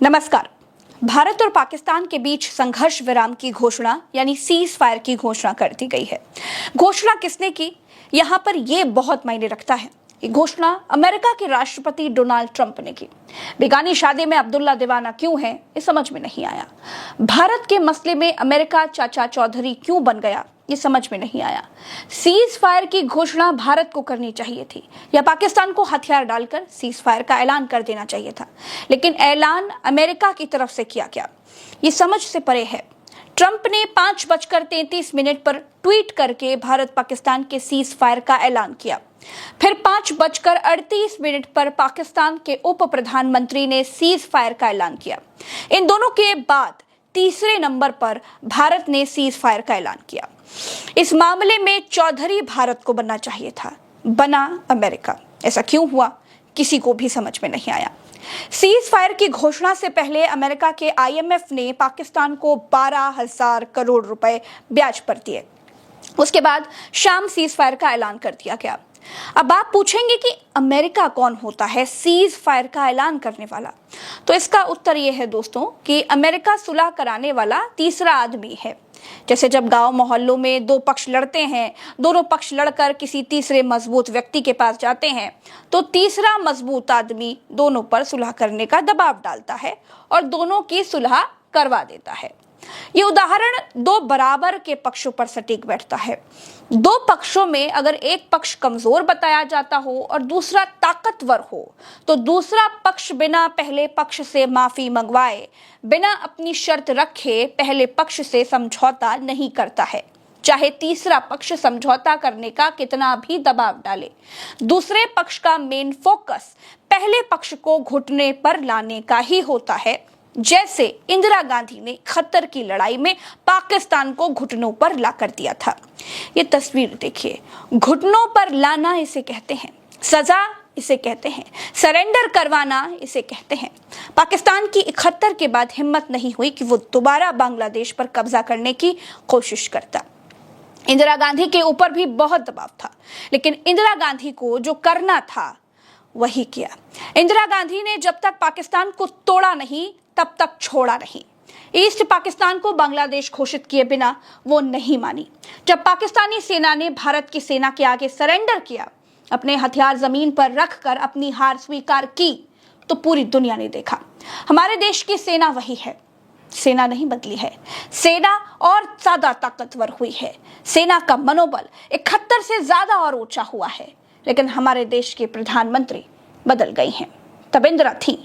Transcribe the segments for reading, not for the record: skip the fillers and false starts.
नमस्कार। भारत और पाकिस्तान के बीच संघर्ष विराम की घोषणा यानी सीज फायर की घोषणा कर दी गई है। घोषणा किसने की, यहाँ पर यह बहुत मायने रखता है। ये घोषणा अमेरिका के राष्ट्रपति डोनाल्ड ट्रंप ने की। बेगानी शादी में अब्दुल्ला दीवाना क्यों है, ये समझ में नहीं आया। भारत के मसले में अमेरिका चाचा चौधरी क्यों बन गया, ये समझ में नहीं आया। सीज फायर की घोषणा भारत को करनी चाहिए थी या पाकिस्तान को हथियार डालकर सीज फायर का ऐलान कर देना चाहिए था, लेकिन ऐलान अमेरिका की तरफ से किया गया, ये समझ से परे है। ट्रंप ने 5:33 पर ट्वीट करके भारत पाकिस्तान के सीज फायर का ऐलान किया। फिर 5:38 पर पाकिस्तान के उप प्रधानमंत्री ने सीज फायर का ऐलान किया। इन दोनों के बाद तीसरे नंबर पर भारत ने सीज फायर का ऐलान किया। इस मामले में चौधरी भारत को बनना चाहिए था, बना अमेरिका। ऐसा क्यों हुआ, किसी को भी समझ में नहीं आया। सीज फायर की घोषणा से पहले अमेरिका के IMF ने पाकिस्तान को 12,000 करोड़ रुपए ब्याज पर दिए। उसके बाद शाम सीज फायर का ऐलान कर दिया गया। अब आप पूछेंगे कि अमेरिका कौन होता है सीज फायर का ऐलान करने वाला, तो इसका उत्तर यह है दोस्तों कि अमेरिका सुलह कराने वाला तीसरा आदमी है। जैसे जब गांव मोहल्लों में दो पक्ष लड़ते हैं, दोनों पक्ष लड़कर किसी तीसरे मजबूत व्यक्ति के पास जाते हैं, तो तीसरा मजबूत आदमी दोनों पर सुलह करने का दबाव डालता है और दोनों की सुलह करवा देता है। ये उदाहरण दो बराबर के पक्षों पर सटीक बैठता है। दो पक्षों में अगर एक पक्ष कमजोर बताया जाता हो और दूसरा ताकतवर हो, तो दूसरा पक्ष बिना पहले पक्ष से माफी मंगवाए, बिना अपनी शर्त रखे पहले पक्ष से समझौता नहीं करता है, चाहे तीसरा पक्ष समझौता करने का कितना भी दबाव डाले। दूसरे पक्ष का मेन फोकस पहले पक्ष को घुटने पर लाने का ही होता है। जैसे इंदिरा गांधी ने 71 की लड़ाई में पाकिस्तान को घुटनों पर ला कर दिया था। ये तस्वीर देखिए, घुटनों पर लाना इसे कहते हैं, सजा इसे कहते हैं, सरेंडर करवाना इसे कहते हैं। पाकिस्तान की 71 के बाद हिम्मत नहीं हुई कि वो दोबारा बांग्लादेश पर कब्जा करने की कोशिश करता। इंदिरा गांधी के ऊपर भी बहुत दबाव था, लेकिन इंदिरा गांधी को जो करना था वही किया। इंदिरा गांधी ने जब तक पाकिस्तान को तोड़ा नहीं तब तक छोड़ा नहीं। ईस्ट पाकिस्तान को बांग्लादेश घोषित किए बिना वो नहीं मानी। जब पाकिस्तानी सेना ने भारत की सेना के आगे सरेंडर किया, अपने हथियार जमीन पर रखकर अपनी हार स्वीकार की, तो पूरी दुनिया ने देखा हमारे देश की सेना वही है। सेना नहीं बदली है, सेना और ज्यादा ताकतवर हुई है। सेना का मनोबल 71 से ज्यादा और ऊंचा हुआ है, लेकिन हमारे देश के प्रधानमंत्री बदल गई हैं। तब इंदिरा थी।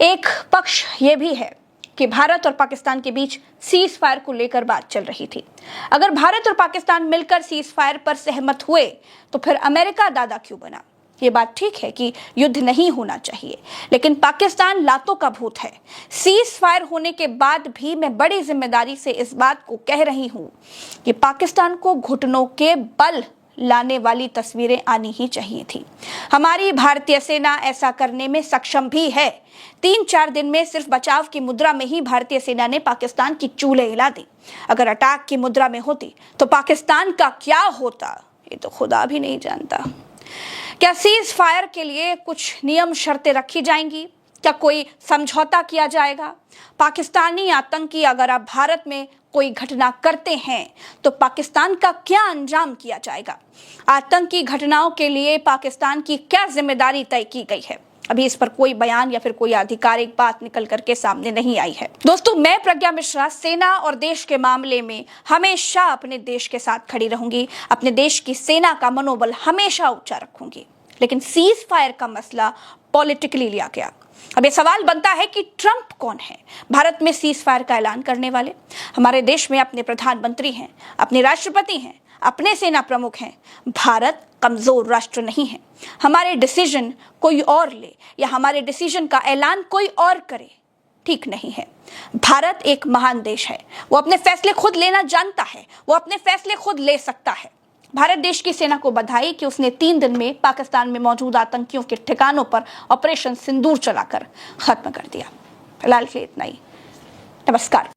एक पक्ष यह भी है कि भारत और पाकिस्तान के बीच सीज फायर को लेकर बात चल रही थी। अगर भारत और पाकिस्तान मिलकर सीज फायर पर सहमत हुए, तो फिर अमेरिका दादा क्यों बना। ये बात ठीक है कि युद्ध नहीं होना चाहिए, लेकिन पाकिस्तान लातों का भूत है। सीज फायर होने के बाद भी मैं बड़ी जिम्मेदारी से इस बात को कह रही हूं कि पाकिस्तान को घुटनों के बल लाने वाली तस्वीरें आनी ही चाहिए थी। हमारी भारतीय सेना ऐसा करने में सक्षम भी है। 3-4 दिन में सिर्फ बचाव की मुद्रा में ही भारतीय सेना ने पाकिस्तान की चूल्हे हिला दी। अगर अटैक की मुद्रा में होती तो पाकिस्तान का क्या होता, ये तो खुदा भी नहीं जानता। क्या सीज फायर के लिए कुछ नियम शर्तें रखी जाएंगी? क्या कोई समझौता किया जाएगा? पाकिस्तानी आतंकी अगर अब भारत में कोई घटना करते हैं तो पाकिस्तान का क्या अंजाम किया जाएगा? आतंकी घटनाओं के लिए पाकिस्तान की क्या जिम्मेदारी तय की गई है? अभी इस पर कोई बयान या फिर कोई आधिकारिक बात निकल करके सामने नहीं आई है। दोस्तों, मैं प्रज्ञा मिश्रा सेना और देश के मामले में हमेशा अपने देश के साथ खड़ी रहूंगी। अपने देश की सेना का मनोबल हमेशा ऊंचा रखूंगी। लेकिन सीज फायर का मसला पॉलिटिकली लिया गया। अब ये सवाल बनता है कि ट्रंप कौन है भारत में सीज फायर का ऐलान करने वाले? हमारे देश में अपने प्रधानमंत्री हैं, अपने राष्ट्रपति हैं, अपने सेना प्रमुख हैं। भारत कमजोर राष्ट्र नहीं है। हमारे डिसीजन कोई और ले या हमारे डिसीजन का ऐलान कोई और करे, ठीक नहीं है। भारत एक महान देश है, वो अपने फैसले खुद लेना जानता है, वो अपने फैसले खुद ले सकता है। भारत देश की सेना को बधाई कि उसने 3 दिन में पाकिस्तान में मौजूद आतंकियों के ठिकानों पर ऑपरेशन सिंदूर चलाकर खत्म कर दिया। फिलहाल के लिए इतना ही। नमस्कार।